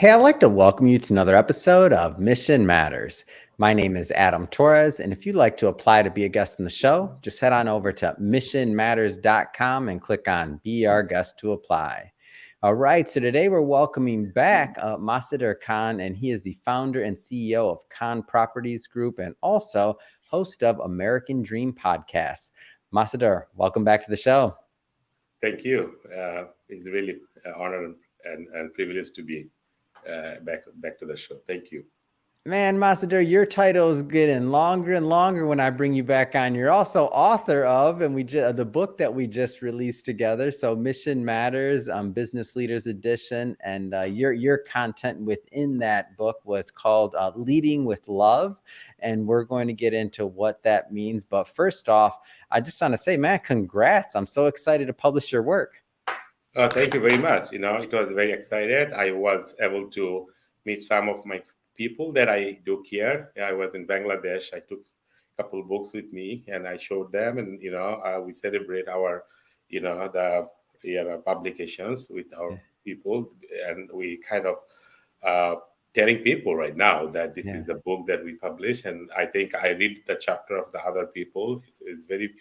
Hey, I'd like to welcome you to another episode of Mission Matters. My name is Adam Torres, and if you'd like to apply to be a guest on the show, just head on over to missionmatters.com and click on Be Our Guest to apply. All right, so today we're welcoming back Masudur Khan, and he is the founder and CEO of Khan Properties Group and also host of American Dream Podcast. Masudur, welcome back to the show. Thank you. It's really an honor and privilege to be back to the show. Thank you. Man, Masudur, your title is getting longer and longer when I bring you back on. You're also author of, and the book that we just released together. So, Mission Matters, Business Leaders Edition, and your content within that book was called "Leading with Love," and we're going to get into what that means. But first off, I just want to say, man, congrats! I'm so excited to publish your work. Thank you very much. It was very excited. I was able to meet some of my people that I do care. I was in Bangladesh. I took a couple of books with me and I showed them, and we celebrate our, the publications with our people, and we kind of telling people right now that this is the book that we publish, and I think I read the chapter of the other people. It's very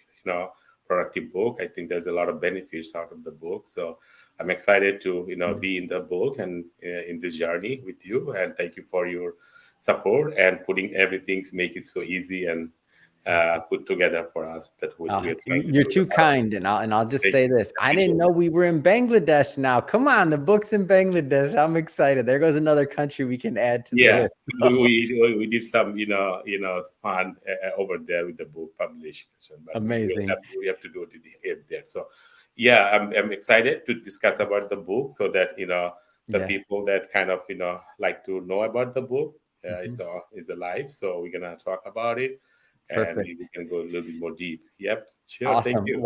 productive book. I think there's a lot of benefits out of the book, so I'm excited to be in the book and in this journey with you. And thank you for your support and putting everything to make it so easy and put together for us. You're too kind, and I'll just say this: I didn't know we were in Bangladesh. Now, come on, the book's in Bangladesh. I'm excited. There goes another country we can add to. Yeah, we did some fun over there with the book publication. But amazing. We have to do it there. So yeah, I'm excited to discuss about the book so that the people that kind of like to know about the book is alive. So we're gonna talk about it. Perfect. And we can go a little bit more deep. Yep, sure. Awesome. Thank you.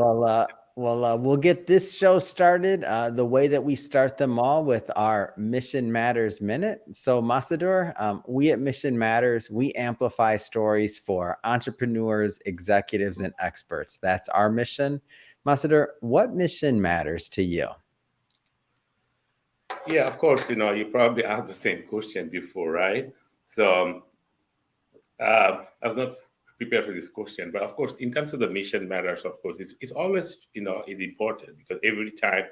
We'll get this show started the way that we start them all with our Mission Matters Minute. So, Masudur, we at Mission Matters, we amplify stories for entrepreneurs, executives, and experts. That's our mission. Masudur, what mission matters to you? Yeah, of course, you probably asked the same question before, right? So I was not prepared for this question, but of course, in terms of the mission matters, of course, it's always, is important because every time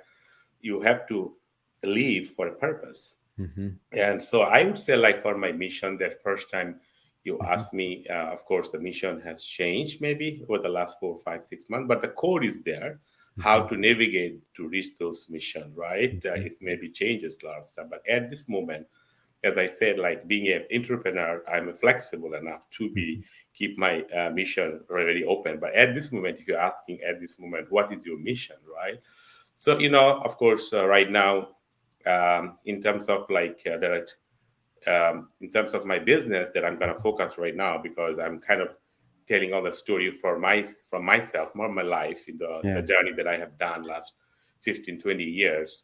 you have to live for a purpose. Mm-hmm. And so I would say, like, for my mission, that first time you asked me, of course, the mission has changed maybe over the last 4, 5, 6 months, but the core is there. How to navigate to reach those missions, right? It's maybe changes a lot of stuff, but at this moment, as I said, like being an entrepreneur, I'm flexible enough to keep my mission very open. But at this moment, if you're asking at this moment, what is your mission, right? So, of course, right now, in terms of like in terms of my business that I'm going to focus right now, because I'm kind of telling all the story from myself, more of my life in the journey that I have done last 15, 20 years.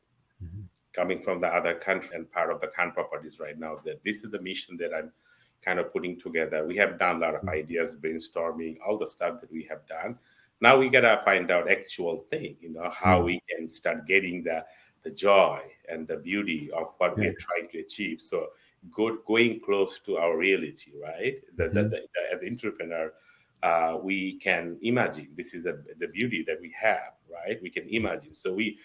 Coming from the other country and part of the Khan Properties right now, that this is the mission that I'm kind of putting together. We have done a lot of ideas, brainstorming, all the stuff that we have done. Now we gotta find out actual thing, how we can start getting the joy and the beauty of what we are trying to achieve. So going close to our reality, right? As an entrepreneur, we can imagine. This is the beauty that we have, right? We can imagine. So we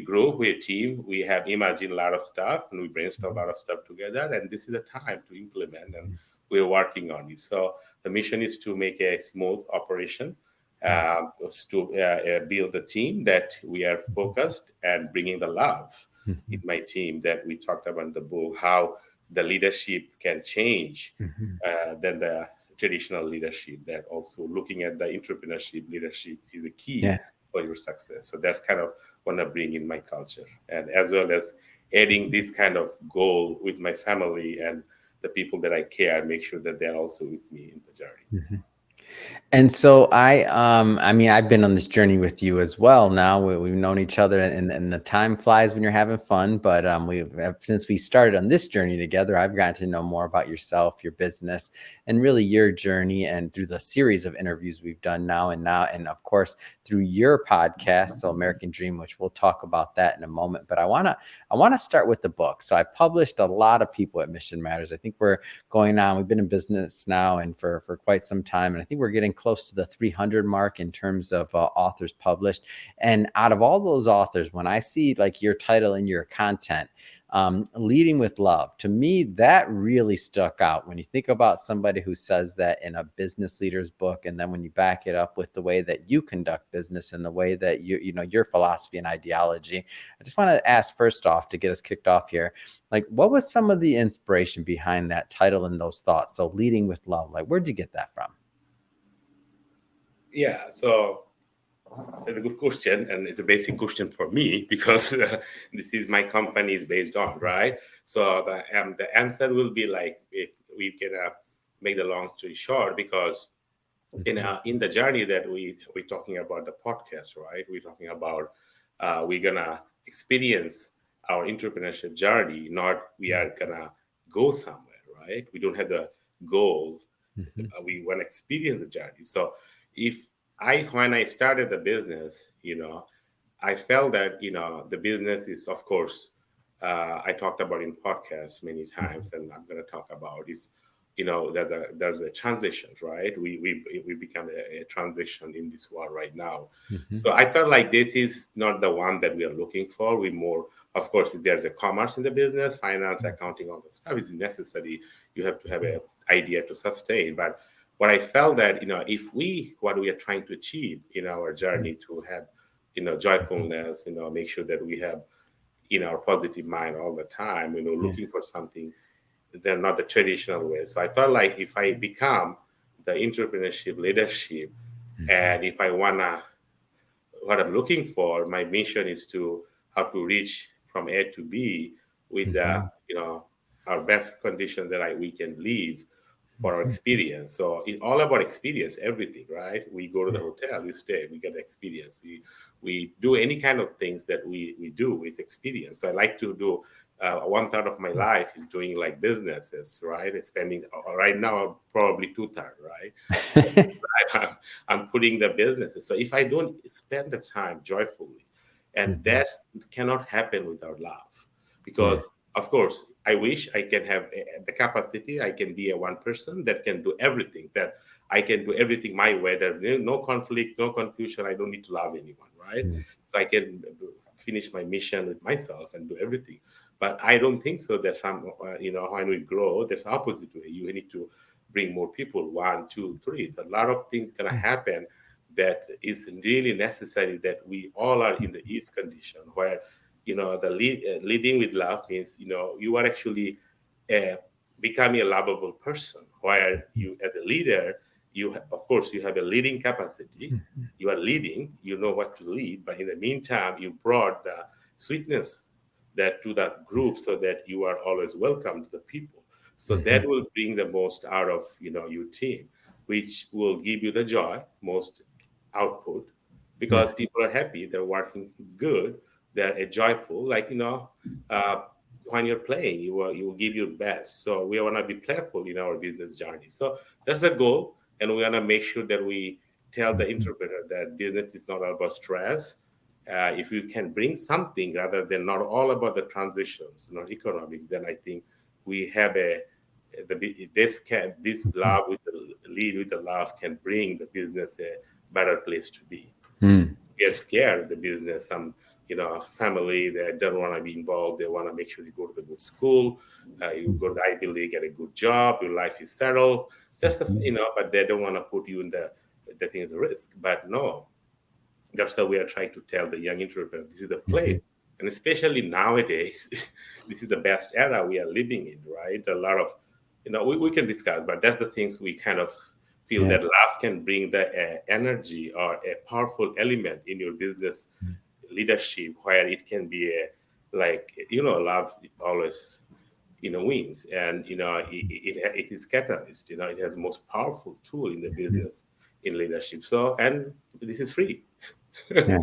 grow, we're a team, we have imagined a lot of stuff, and we brainstorm a lot of stuff together, and this is the time to implement, and we're working on it. So the mission is to make a smooth operation, to build a team that we are focused and bringing the love in my team that we talked about in the book, how the leadership can change than the traditional leadership, that also looking at the entrepreneurship leadership is a key for your success. So that's kind of what I bring in my culture, and as well as adding this kind of goal with my family and the people that I care, make sure that they're also with me in the journey. And so I mean, I've been on this journey with you as well. Now we've known each other, and the time flies when you're having fun. But since we started on this journey together, I've gotten to know more about yourself, your business, and really your journey. And through the series of interviews we've done and of course through your podcast, so American Dream, which we'll talk about that in a moment. But I wanna start with the book. So I published a lot of people at Mission Matters. I think we're going on. We've been in business now and for quite some time, and I think we're getting close to the 300 mark in terms of authors published. And out of all those authors, when I see like your title and your content, leading with love, to me that really stuck out when you think about somebody who says that in a business leader's book, and then when you back it up with the way that you conduct business and the way that you know your philosophy and ideology. I just want to ask first off, to get us kicked off here, like what was some of the inspiration behind that title and those thoughts? So leading with love, like where'd you get that from? Yeah, so it's a good question, and it's a basic question for me because this is my company is based on, right? So the answer will be like, if we can make the long story short, because in the journey that we're talking about the podcast, right? We're talking about we're gonna experience our entrepreneurship journey, not we are gonna go somewhere, right? We don't have the goal. Mhm. We want to experience the journey. So if when I started the business, I felt that the business is, of course, I talked about in podcasts many times, and I'm going to talk about is, that there's a transition, right? We become a transition in this world right now. Mhm. So I felt like this is not the one that we are looking for. We more, of course, if there's a commerce in the business, finance, accounting, all the stuff is necessary. You have to have a idea to sustain. But what I felt that, if what we are trying to achieve in our journey to have, joyfulness, make sure that we have in our positive mind all the time, Yeah. looking for something, then not the traditional way. So I felt like if I become the entrepreneurship leadership, Mhm. and if I wanna, what I'm looking for, my mission is to how to reach from A to B with Mhm. our best condition that we can live for our Mhm. experience. So it's all about experience, everything, right? We go to the Yeah. hotel, we stay, we get experience. We do any kind of things that we do with experience. So I like to do. One third of my life is doing like businesses, right? Spending right now probably two third, right? So I'm, I'm putting the businesses. So if I don't spend the time joyfully, and Mhm. that cannot happen without love, Yeah. because of course I wish I can have the capacity. I can be a one person that can do everything. That I can do everything my way. There's no conflict, no confusion. I don't need to love anyone, right? Mm. So I can finish my mission with myself and do everything. But I don't think so. That when we grow, there's opposite way. You need to bring more people, one, two, three. It's a lot of things gonna happen that is really necessary. That we all are in the ease condition where leading with love means you are actually uh, becoming a lovable person. Where you, as a leader, of course you have a leading capacity. Mhm. You are leading. You know what to lead, but in the meantime, you brought the sweetness that to that group, so that you are always welcome to the people. So that Mhm. will bring the most out of your team, which will give you the joy, most output, Yeah. because people are happy, they're working good, they're joyful. Like uh, when you're playing, you will give your best. So we want to be playful in our business journey. So that's the goal, and we want to make sure that we tell the Mhm. entrepreneur that business is not all about stress. If you can bring something rather than not all about the transitions, not economics, then I think we have this Mhm. love with the lead with the love can bring the business a better place to be. Mm. Get scared of the business. Some family that don't want to be involved. They want to make sure you go to the good school, you go to the Ivy League, get a good job, your life is settled. That's the Mhm. but they don't want to put you in the things risk. But no, that's how we are trying to tell the young entrepreneur this is the Mhm. place. And especially nowadays, this is the best era we are living in, right? A lot of, we can discuss, but that's the things we kind of feel Yeah. that love can bring the energy or a powerful element in your business leadership, where it can be like, love always wins. And it is catalyst. It has most powerful tool in the Mhm. business. in leadership. So, and this is free. Yeah.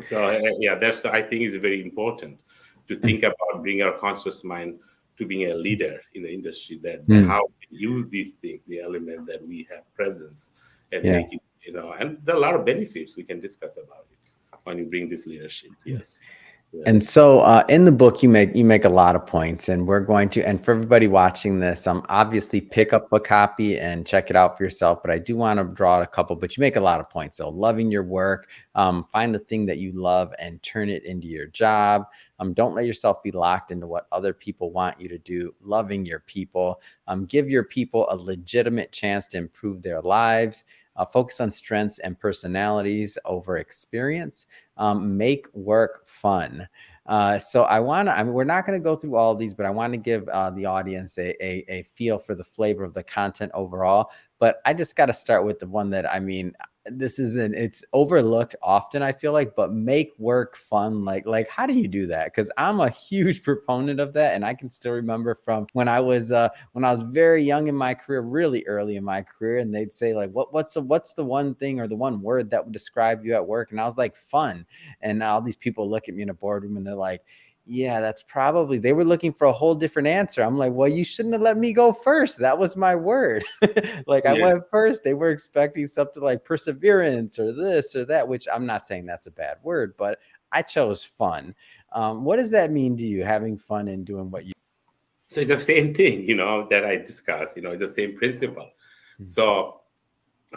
So yeah, that's, I think, is very important to think about bringing our conscious mind to being a leader in the industry. That Mm. how we use these things, the element that we have presence, and Yeah. make it, and there are a lot of benefits we can discuss about it when you bring this leadership. Yes. Yeah. And so in the book, you make a lot of points, and we're going to, and for everybody watching this, obviously pick up a copy and check it out for yourself. But I do want to draw out a couple. But you make a lot of points. So loving your work, find the thing that you love and turn it into your job. Don't let yourself be locked into what other people want you to do. Loving your people, give your people a legitimate chance to improve their lives. Focus on strengths and personalities over experience. Make work fun. So we're not going to go through all of these, but I want to give the audience a feel for the flavor of the content overall. But I just got to start with the one that, it's overlooked often, I feel like, but make work fun. Like, how do you do that? Because I'm a huge proponent of that. And I can still remember from when I was very young in my career, really early in my career, and they'd say like, what's the one thing or the one word that would describe you at work? And I was like, fun. And all these people look at me in a boardroom and they're like, yeah, that's probably, they were looking for a whole different answer. I'm like, well, you shouldn't have let me go first. That was my word. Like I Yeah. went first. They were expecting something like perseverance or this or that, which I'm not saying that's a bad word, but I chose fun. What does that mean to you, having fun and doing what you So it's the same thing, that I discussed. It's the same principle. do? So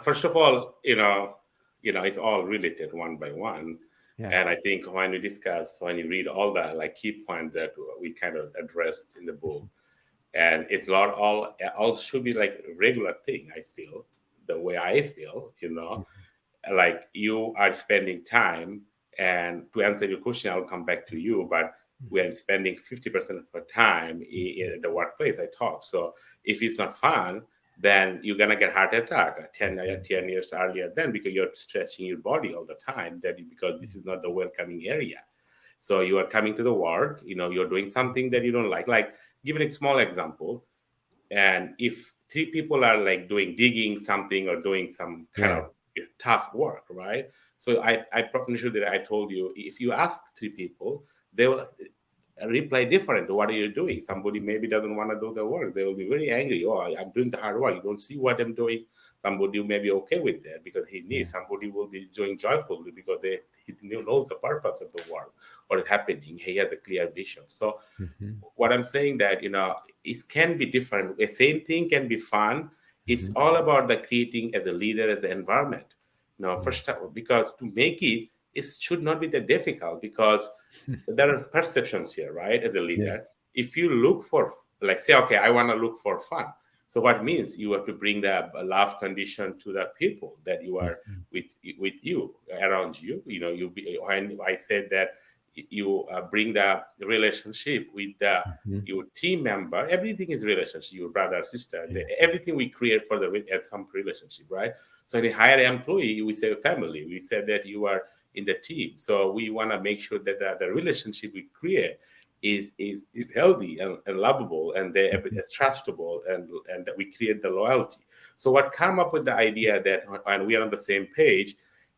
first of all, it's all related one by one. Yeah. And I think when you read all the like key points that we kind of addressed in the book, and it's not all should be like a regular thing. I feel the way I feel, like you are spending time. And to answer your question, I'll come back to you, but we are spending 50% of our time in the workplace. I talk. So if it's not fun, then you're gonna get heart attack 10 years earlier, then, because you're stretching your body all the time, because this is not the welcoming area. So you are coming to the work, you're doing something that you don't like. Give a small example. And if three people are like doing digging something or doing some kind Yeah. of tough work, right? So I probably sure that I told you, if you ask three people, they will reply different to what are you doing. Somebody maybe doesn't want to do the work, they will be very angry. Oh, I'm doing the hard work, you don't see what I'm doing. Somebody may be okay with that because he Yeah. needs. Somebody will be doing joyfully because he knows the purpose of the work or it's happening. He has a clear vision. So Mhm. what I'm saying that, it can be different. The same thing can be fun. It's Mhm. all about the creating as a leader, as an environment. Yeah. First, because to make it, it should not be that difficult, because there are perceptions here, right? As a Yeah. leader, if you look for, like, say, okay, I want to look for fun. So what means you have to bring the love condition to the people that you are Mhm. with you around you. When I said that you bring the relationship with Mhm. your team member. Everything is relationship. Your brother, sister, Yeah. everything we create for as some relationship, right? So in a higher employee, we say family. We said that you are in the team. So we want to make sure that the relationship we create is healthy and lovable, and they Mhm. trustable, and that we create the loyalty. So what come up with the idea that when we are on the same page,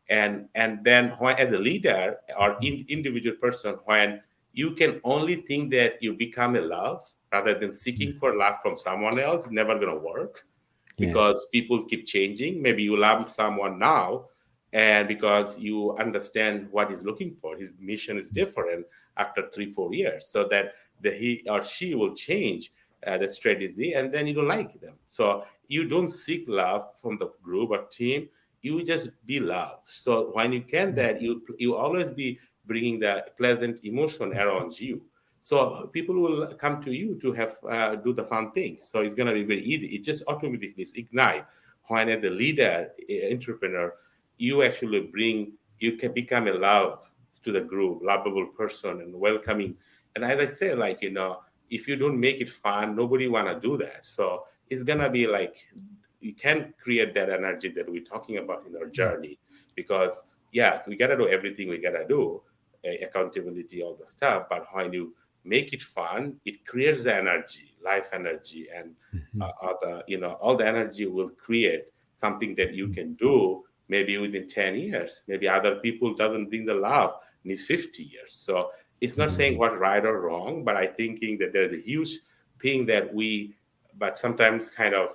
and then when, as a leader or individual person, when you can only think that you become a love rather than seeking for love from someone else, it's never going to work, Yeah. because people keep changing. Maybe you love someone now, and because you understand what he's looking for, his mission is different after 3 4 years, so that he or she will change the strategy, and then you don't like them. So you don't seek love from the group or team, you just be loved. So when you can that, you always be bringing the pleasant emotion around you. So people will come to you to have do the fun thing. So it's gonna be very easy. It just automatically is ignite. When as a leader, entrepreneur, you actually you can become a love to the group, lovable person and welcoming. And as I say, like, if you don't make it fun, nobody wanna do that. So it's gonna be like, you can create that energy that we're talking about in our journey. Because yes, we gotta do everything we gotta do, accountability, all the stuff. But when you make it fun, it creates the energy, life energy, and Mhm. all the energy will create something that you can do maybe within 10 years. Maybe other people doesn't bring the love, needs 50 years. So it's not saying what right or wrong, but I thinking that there's a huge thing that but sometimes kind of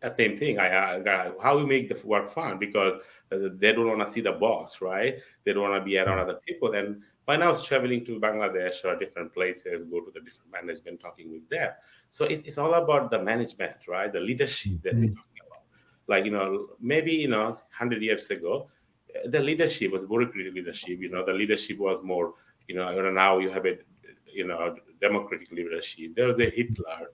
the same thing. How we make the work fun because they don't want to see the boss, right? They don't want to be around other people. And when I was traveling to Bangladesh or different places, go to the different management, talking with them. So it's all about the management, right? The leadership that we're talking about. Like maybe 100 years ago, the leadership was bureaucratic leadership. The leadership was more. Now you have a democratic leadership. There was a Hitler.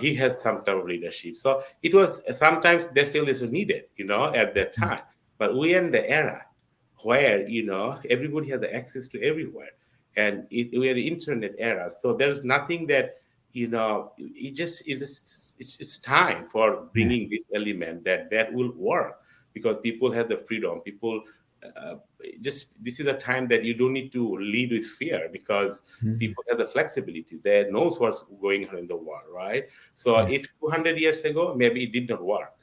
He has some type of leadership. So it was sometimes they feel is needed, at that time. But we are in the era where everybody has access to everywhere, and we are in the internet era. So there's nothing that it just is. It's time for bringing this element that will work because people have the freedom. People uh, just this is a time that you don't need to lead with fear because people have the flexibility. They knows what's going on in the world, right? So if 200 years ago, maybe it did not work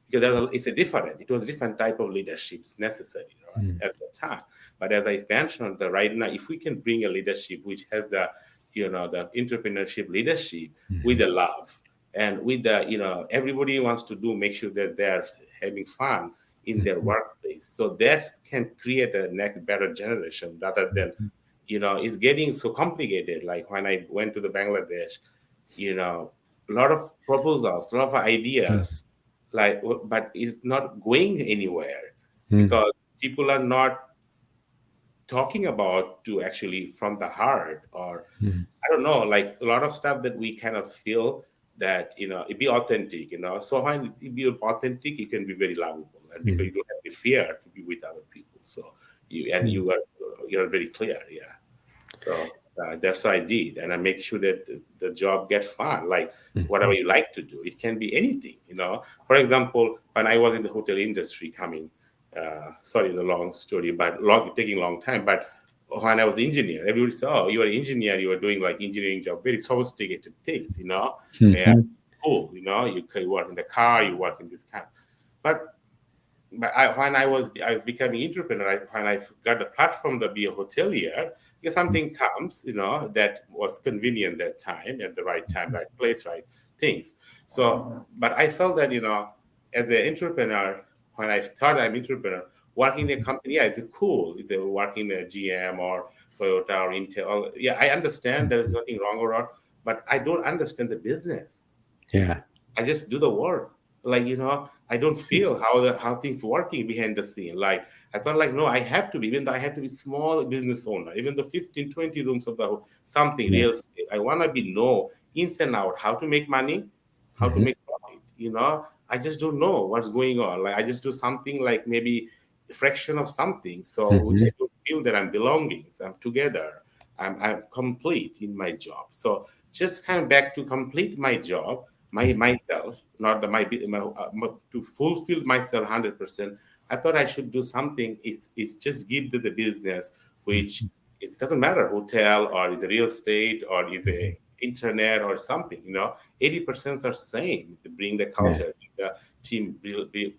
because it was a different type of leaderships necessary, right, at the time. But as I mentioned, right now, if we can bring a leadership which has the entrepreneurship leadership with the love and with the everybody wants to make sure that they're having fun in their workplace, so that can create a next better generation rather than it's getting so complicated. Like when I went to the Bangladesh, a lot of proposals, a lot of ideas, but it's not going anywhere because people are not talking about to actually from the heart, or I don't know, like a lot of stuff that we kind of feel that it be authentic, so when it be authentic it can be very lovable, and because you don't have the fear to be with other people, so you're very clear, yeah. So that's what I did, and I make sure that the job gets fun, like whatever you like to do. It can be anything, For example, when I was in the hotel industry, coming, sorry, the long story, but taking a long time. But when I was engineer, everybody said, "Oh, you are an engineer. You are doing like engineering job, very sophisticated things, Yeah, cool, you work in the car, you work in this kind." But when I was becoming entrepreneur, when I got the platform to be a hotelier, because something comes, that was convenient that time, at the right time, right place, right things. So, but I felt that, as an entrepreneur, when I thought I'm entrepreneur, working in a company, yeah, it's cool. It's working in a GM or Toyota or Intel. Yeah, I understand there's nothing wrong or wrong, but I don't understand the business. Yeah. I just do the work. Like, I don't feel how things working behind the scene. Like I thought like, no, I have to be, even though I have to be small business owner, even the 15, 20 rooms of the something Yeah. real estate. I wanna be know ins and out, how to make money, how to make profit. I just don't know what's going on. Like I just do something like maybe a fraction of something. So which I don't feel that I'm belonging. So I'm together. I'm complete in my job. So just kind of back to complete my job myself, not to fulfill myself 100%. I thought I should do something. It's just give to the business, which it doesn't matter hotel or is a real estate or is a internet or something. 80% are same to bring the Yeah. culture, the team,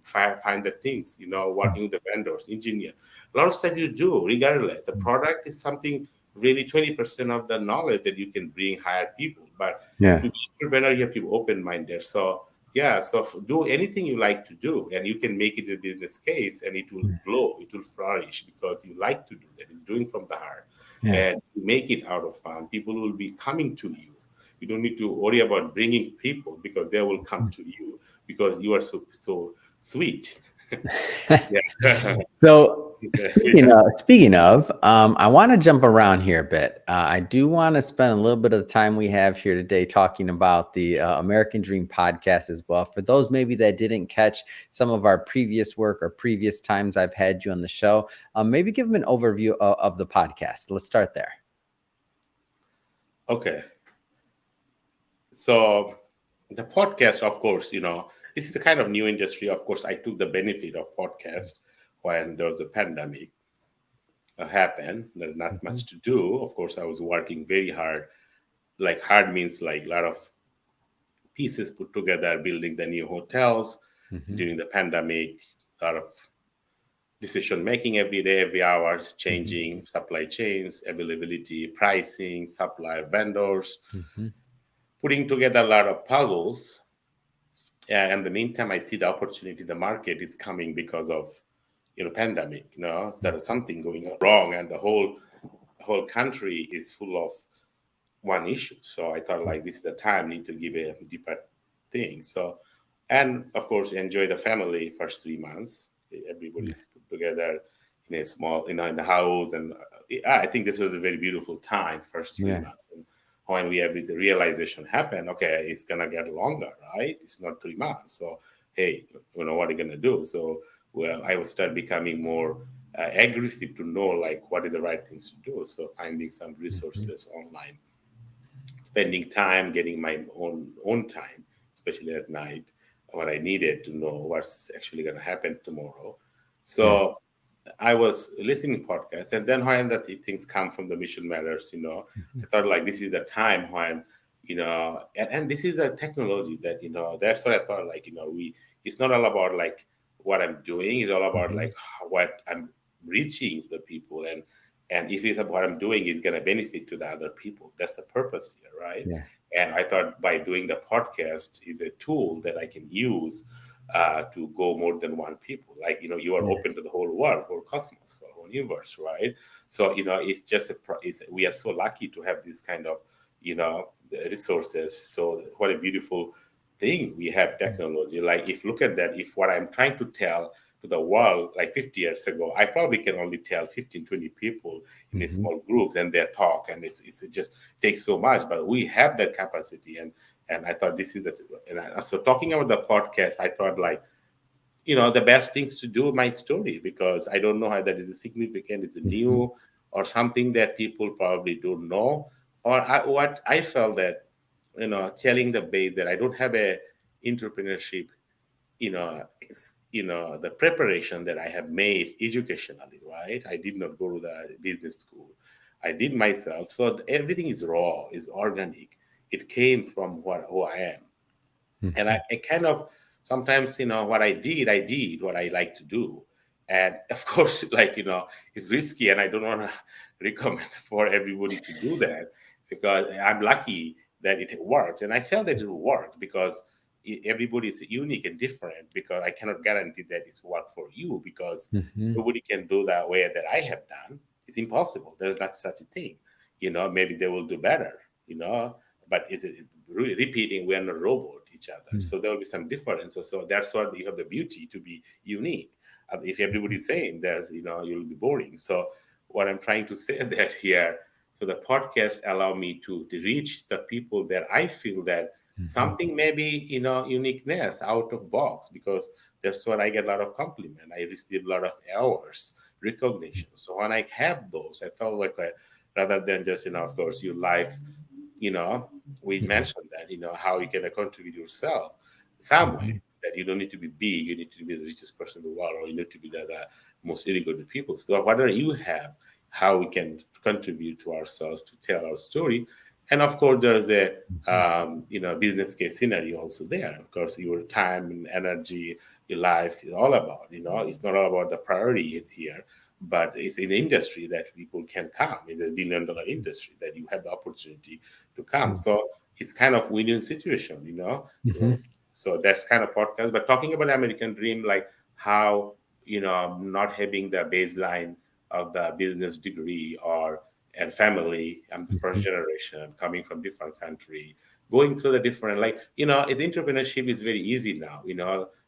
find the things. Working with the vendors, engineer. A lot of stuff you do regardless. The product is something really 20% of the knowledge that you can bring hire people, but Yeah. to be entrepreneur, you have to be open-minded. So yeah, so do anything you like to do, and you can make it a business case, and it will grow, it will flourish because you like to do that. It's doing from the heart, Yeah. and you make it out of fun. People will be coming to you. You don't need to worry about bringing people because they will come to you because you are so sweet. Yeah. So speaking Yeah. of I want to jump around here a bit. I do want to spend a little bit of the time we have here today talking about the American Dream podcast as well. For those maybe that didn't catch some of our previous work or previous times I've had you on the show, maybe give them an overview of the podcast. Let's start there. Okay. So the podcast, of course, this is the kind of new industry. Of course, I took the benefit of podcast when there was a pandemic happened. There's not much to do. Of course, I was working very hard. Like hard means like a lot of pieces put together, building the new hotels, Mhm. during the pandemic. A lot of decision making every day, every hour, is Mhm. changing supply chains, availability, pricing, supplier, vendors, Mhm. putting together a lot of puzzles. And in the meantime, I see the opportunity. The market is coming because of pandemic. So there's Mhm. something going on wrong, and the whole country is full of one issue. So I thought like this is the time need to give a deeper thing. So, and of course enjoy the family first 3 months. Yeah. Everybody's put together in a small, in the house, and I think this was a very beautiful time. First three Yeah. months, and when we have the realization happen, okay, it's gonna get longer, right? It's not 3 months. So hey, what are you gonna do? So well, I will start becoming more aggressive to know like what are the right things to do. So finding some Mhm. resources online, spending time getting my own time, especially at night, when I needed to know what's actually going to happen tomorrow. Yeah. So I was listening podcasts, and then when the things come from the Mission Matters, Mhm. I thought like this is the time when and this is the technology that that's what I thought like we it's not all about like what I'm doing, it's all about Mhm. like what I'm reaching to the people, and if it's about what I'm doing is going to benefit to the other people. That's the purpose here, right? Yeah. And I thought by doing the podcast is a tool that I can use to go more than one people. Like you are Yeah. open to the whole world, whole cosmos, the whole universe, right? So it's just we are so lucky to have this kind of the resources. So what a beautiful thing we have technology. Like if look at that, if what I'm trying to tell to the world like 50 years ago, I probably can only tell 15, 20 people in a Mhm. small groups and their talk, and it just takes so much, but we have that capacity. And I thought this is the so talking about the podcast, I thought like the best things to do my story, because I don't know how that is significant, it's Mhm. new, or something that people probably don't know, or what I felt that telling the base that I don't have a entrepreneurship, the preparation that I have made educationally, right? I did not go to the business school. I did myself. So everything is raw, is organic. It came from who I am. And Mhm. I kind of sometimes, what I did what I like to do. And of course, like, it's risky, and I don't want to recommend for everybody to do that, because I'm lucky that it worked. And I felt that it worked because everybody is unique and different, because I cannot guarantee that it's worked for you, because Mhm. nobody can do that way that I have done. It's impossible. There's not such a thing. Maybe they will do better, but is it repeating? We are not robot each other, Mhm. so there will be some differences. So that's what you have the beauty to be unique. If everybody's saying there's, you'll be boring. So what I'm trying to say that here, so the podcast allow me to reach the people that I feel that Mhm. something maybe uniqueness out of box, because that's what I get a lot of compliment. I receive a lot of hours recognition. So when I have those, I felt like rather than just of course your life, you know, we Mhm. mentioned that, how you can contribute yourself some way, Mhm. that you don't need to be big, you need to be the richest person in the world, or you need to be the most educated people. So whatever you have, how we can contribute to ourselves to tell our story. And of course, there's a Mhm. business case scenario also there. Of course, your time and energy, your life is all about. It's not all about the priority here, but it's in the industry that people can come. It's a $1 billion industry that you have the opportunity to come. Mhm. So it's kind of win-win situation, Mhm. So that's kind of podcast. But talking about American dream, like how not having the baseline of the business degree or and family. I'm the first Mhm. generation coming from different country, going through the different it's entrepreneurship is very easy now.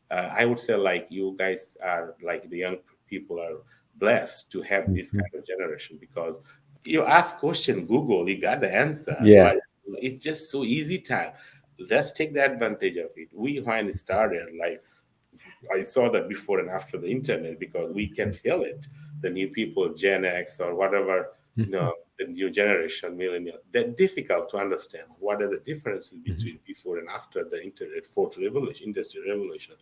I would say like you guys are like the young people are blessed to have this Mhm. kind of generation, because you ask question, Google, you got the answer. Yeah. Like it's just so easy time. Let's take the advantage of it. We when it started, like I saw that before and after the internet, because we can feel it. The new people, Gen X or whatever, Mhm. the new generation, millennial, they're difficult to understand. What are the differences Mhm. between before and after the internet, fourth revolution, industrial revolution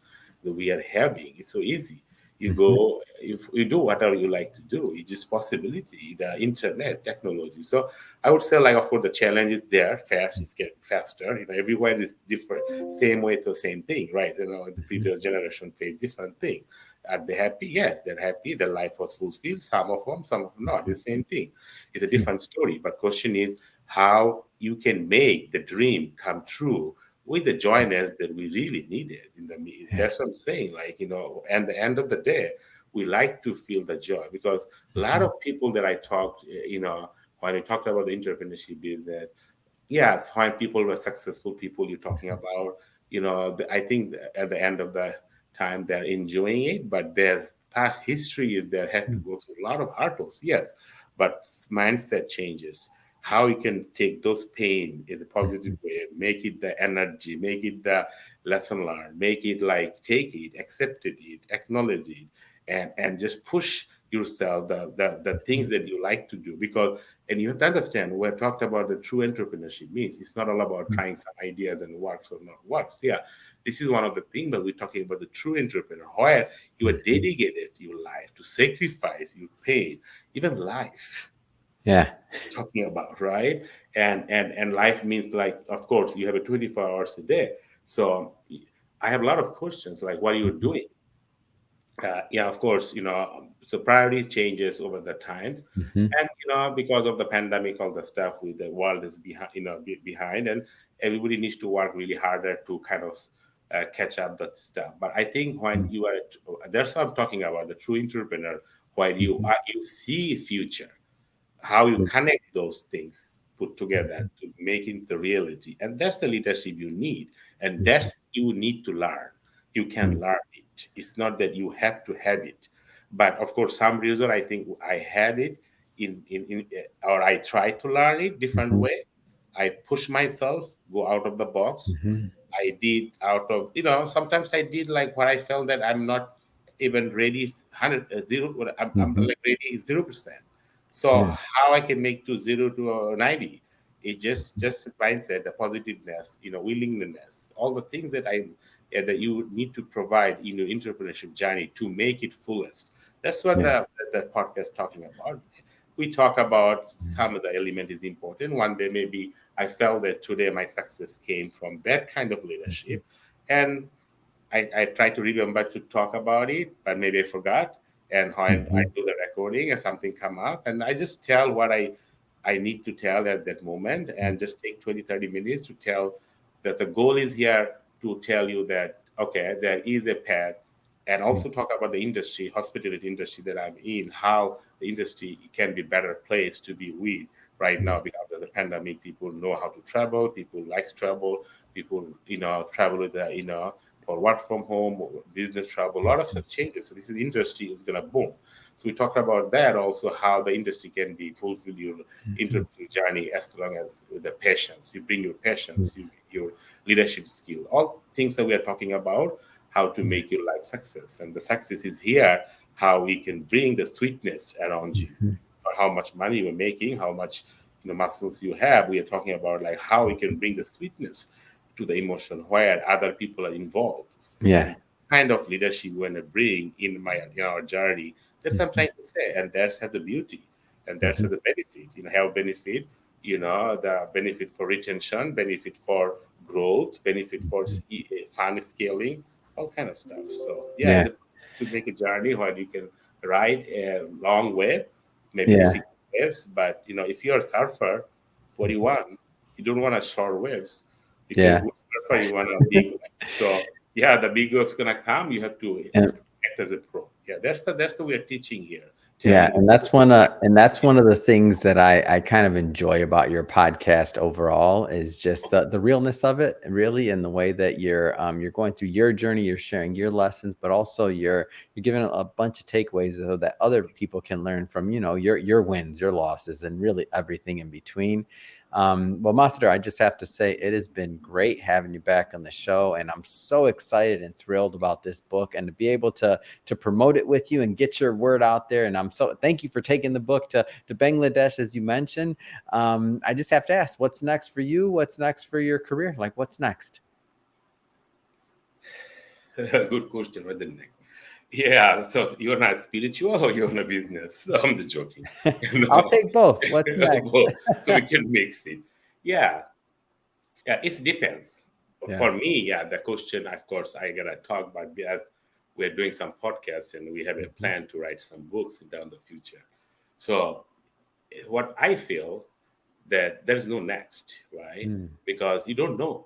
that we are having? It's so easy. You Mhm. go, if you do whatever you like to do, it's just possibility, the internet, technology. So I would say, like, of course, the challenge is there, fast, it's getting faster. Everywhere is different, same way to same thing, right? The previous generation faced different thing. Are they happy? Yes, they're happy. Their life was fulfilled. Some of them not. The same thing. It's a different story. But question is how you can make the dream come true with the joyness that we really needed in the meeting. Yeah. That's what I'm saying. Like, at the end of the day, we like to feel the joy, because a lot of people that I talked, when we talked about the entrepreneurship business, yes, when people were successful people you're talking about, I think at the end of the time they're enjoying it, but their past history is they had to go through a lot of hurdles. Yes, but mindset changes. How you can take those pain is a positive way, make it the energy, make it the lesson learned, make it like take it, accept it, acknowledge it, and just push yourself the things that you like to do. Because, and you have to understand, we talked about the true entrepreneurship means it's not all about trying some ideas and works or not works. Yeah, this is one of the things, but we're talking about the true entrepreneur, where you are dedicated your life to sacrifice your pain, even life. Yeah. Talking about, right? And life means, like, of course, you have a 24 hours a day. So I have a lot of questions, like, what are you doing? Yeah, of course, so priority changes over the times. Mhm. And, because of the pandemic, all the stuff with the world is behind, behind, and everybody needs to work really harder to kind of catch up that stuff. But I think when you are, that's what I'm talking about, the true entrepreneur, when you see future, how you connect those things put together to make it the reality. And that's the leadership you need. And that's you need to learn. You can learn it. It's not that you have to have it. But of course, some reason I think I had it or I tried to learn it different way. I push myself, go out of the box. Mhm. I did out of, sometimes I did like what I felt that I'm not even ready, 100, zero, I'm Mhm. like ready 0%. So Yeah. how I can make to 0 to 90? It just mindset, the positiveness, willingness, all the things that that you need to provide in your entrepreneurship journey to make it fullest. That's what Yeah. the podcast talking about. We talk about some of the element is important. One day maybe I felt that today my success came from that kind of leadership, and I try to remember to talk about it, but maybe I forgot. And when I Mhm. do the recording and something come up, and I just tell what I need to tell at that moment, and just take 20, 30 minutes to tell that the goal is here to tell you that, okay, there is a path, and also talk about the industry, hospitality industry that I'm in, how the industry can be better place to be with right now because of the pandemic. People know how to travel, people likes travel, people, travel with the, for work from home, or business travel, a lot of such changes. So this is industry is going to boom. So we talked about that also, how the industry can be fulfill your entrepreneurial journey as long as the patience. You bring your patience, your leadership skill, all things that we are talking about, how to make your life success. And the success is here, how we can bring the sweetness around you, or how much money you're making, how much muscles you have. We are talking about like how we can bring the sweetness to the emotion where other people are involved, Yeah. and kind of leadership we want to bring in our journey. That's what I'm trying to say, and that has a beauty, and that's Mhm. the benefit. Health benefit. The benefit for retention, benefit for growth, benefit for fund scaling, all kind of stuff. So yeah, Yeah. it's to make a journey where you can ride a long wave, maybe Yeah. difficult waves. But if you're a surfer, what do you want? You don't want a short waves. If you're a Yeah. good surfer, you want a big wave. So yeah, the big wave's gonna come. You have to And act as a pro. Yeah, that's the way of teaching here, yeah, telling the and that's story. one of the things that I kind of enjoy about your podcast overall is just the realness of it, really, and the way that you're going through your journey, you're sharing your lessons, but also you're giving a bunch of takeaways so that other people can learn from, your wins, your losses, and really everything in between. Well, Masadur, I just have to say it has been great having you back on the show, and I'm so excited and thrilled about this book and to be able to promote it with you and get your word out there. And I'm so thank you for taking the book to Bangladesh, as you mentioned. I just have to ask, what's next for you? What's next for your career? Like, what's next? Good question. What the next? Yeah, so you're not spiritual or you're in a business. So I'm just joking. I'll No. take both. What's next? Both. So we can mix it. Yeah, yeah, it depends. Yeah. For me, yeah, the question, of course, I gotta talk about. We're doing some podcasts and we have a Mhm. plan to write some books down the future. So what I feel that there's no next, right? Mm. Because you don't know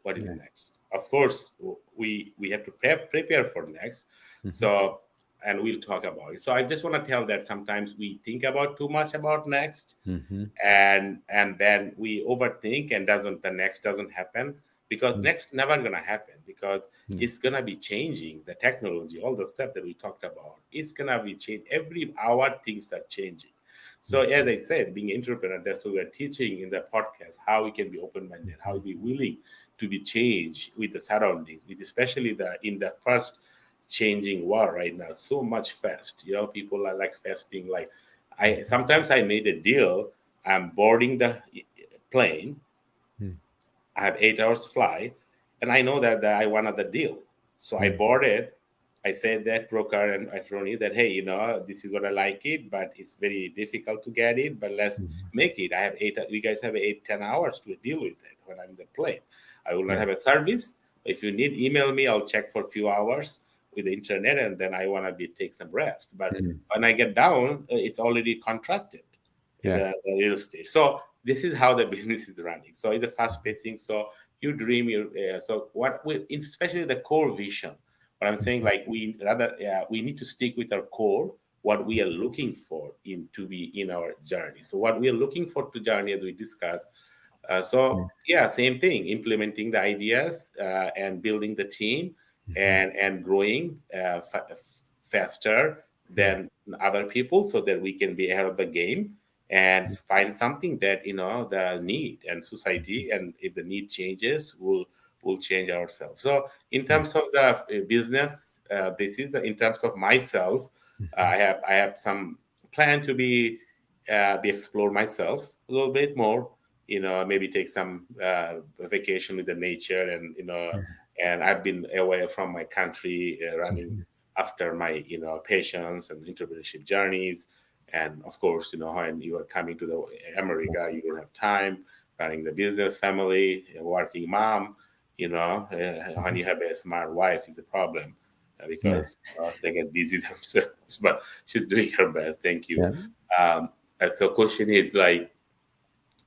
what is Yeah. next. Of course, we have to prepare for next. Mhm. So, and we'll talk about it. So I just want to tell that sometimes we think about too much about next, Mhm. and then we overthink, and doesn't the next doesn't happen, because Mm. next never gonna happen, because Yeah. it's gonna be changing. The technology, all the stuff that we talked about, it's gonna be changed every hour. Things are changing. So as Mhm. I said, being an entrepreneur, that's what we're teaching in the podcast, how we can be open-minded, how we Mhm. be willing to be changed with the surroundings, with especially the in the first changing world right now, so much fast. People are like fasting. Like I Mhm. sometimes I made a deal. I'm boarding the plane. Mm. I have 8 hours flight, and I know that I wanted the deal. So I Mm. boarded. I said that broker and attorney that, hey, this is what I like it, but it's very difficult to get it. But let's Mhm. make it. I have eight. You guys have 8-10 hours to deal with it when I'm in the plane. I will not Yeah. have a service. If you need, email me. I'll check for a few hours with the internet, and then I want to be take some rest. But Mm. when I get down, it's already contracted, Yeah. the real estate. So this is how the business is running. So it's a fast pacing. So you dream, so what we, especially the core vision. What I'm saying, Mhm. like we need to stick with our core, what we are looking for in to be in our journey. So what we are looking for to journey, as we discussed. Yeah. So yeah, same thing, implementing the ideas, and building the team, Mhm. and growing faster Yeah. than other people, so that we can be ahead of the game, and find something that the need and society, and if the need changes, we'll change ourselves. So in Yeah. terms of the business, this is in terms of myself. Mhm. I have some plan to be explore myself a little bit more, maybe take some vacation with the nature, Mhm. and I've been away from my country, running Mhm. after my patients and entrepreneurship journeys. And of course, when you are coming to the America, you don't have time running the business, family, a working mom. When Mhm. you have a smart wife, is a problem, Yeah. because they get busy themselves. But she's doing her best. Thank you. Yeah. Um, and so, question is like,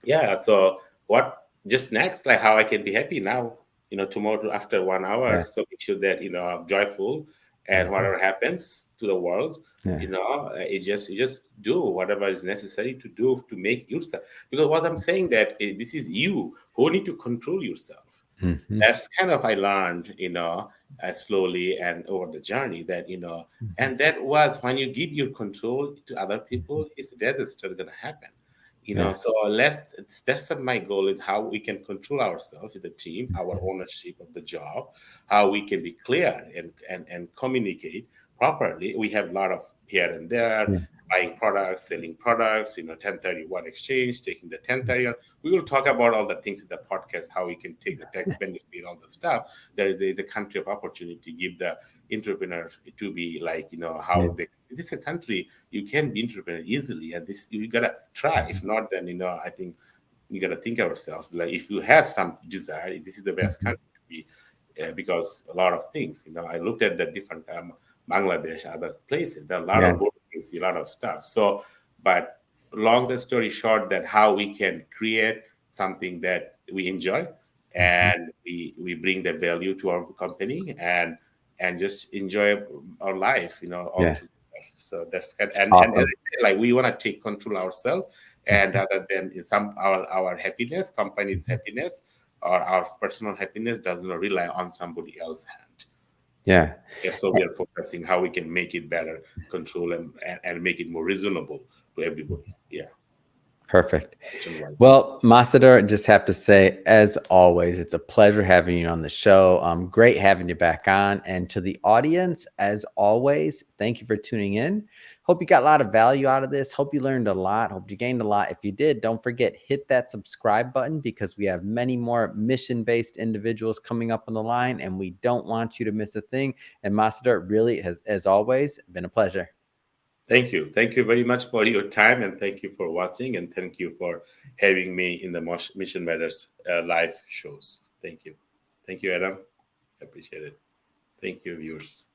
yeah. So, what just next? Like, how I can be happy now? Tomorrow after 1 hour. Yeah. So make sure that I'm joyful, and Mhm. whatever happens to the world, Yeah. you just do whatever is necessary to do to make yourself. Because what I'm saying that this is you who need to control yourself. Mhm. That's kind of I learned, slowly and over the journey, that Mhm. and that was when you give your control to other Mhm. people, it's a disaster gonna happen. Yeah. So that's what my goal is, how we can control ourselves, the team, our Mhm. ownership of the job, how we can be clear and communicate properly. We have a lot of here and there, Yeah. buying products, selling products, 1031 exchange, taking the 1030. We will talk about all the things in the podcast, how we can take the tax benefit, all the stuff. There is a country of opportunity, give the entrepreneur to be like, Yeah. how they, this is a country you can be entrepreneur easily, and this you gotta try. If Mhm. not, then I think you gotta think ourselves, like, if you have some desire, this is the best Mhm. country to be, because a lot of things, I looked at the different Bangladesh, other places, there are a lot Yeah. of good things, a lot of stuff. So, but long the story short, that how we can create something that we enjoy, Mhm. and we bring the value to our company, and just enjoy our life, all Yeah. together. So that's good. It's And as I awesome. said, like, we want to take control ourselves, and Mhm. rather than our happiness, company's Mhm. happiness, or our personal happiness does not rely on somebody else's hand. Yeah. Yeah, so we are focusing how we can make it better, control, and make it more reasonable to everybody. Yeah. Perfect. mission-wise. Well, Masudur, I just have to say, as always, it's a pleasure having you on the show. Great having you back on. And to the audience, as always, thank you for tuning in. Hope you got a lot of value out of this. Hope you learned a lot. Hope you gained a lot. If you did, don't forget, hit that subscribe button because we have many more mission-based individuals coming up on the line, and we don't want you to miss a thing. And Masudur, really has, as always, been a pleasure. Thank you. Thank you very much for your time, and thank you for watching, and thank you for having me in the Mission Matters live shows. Thank you. Thank you, Adam. I appreciate it. Thank you, viewers.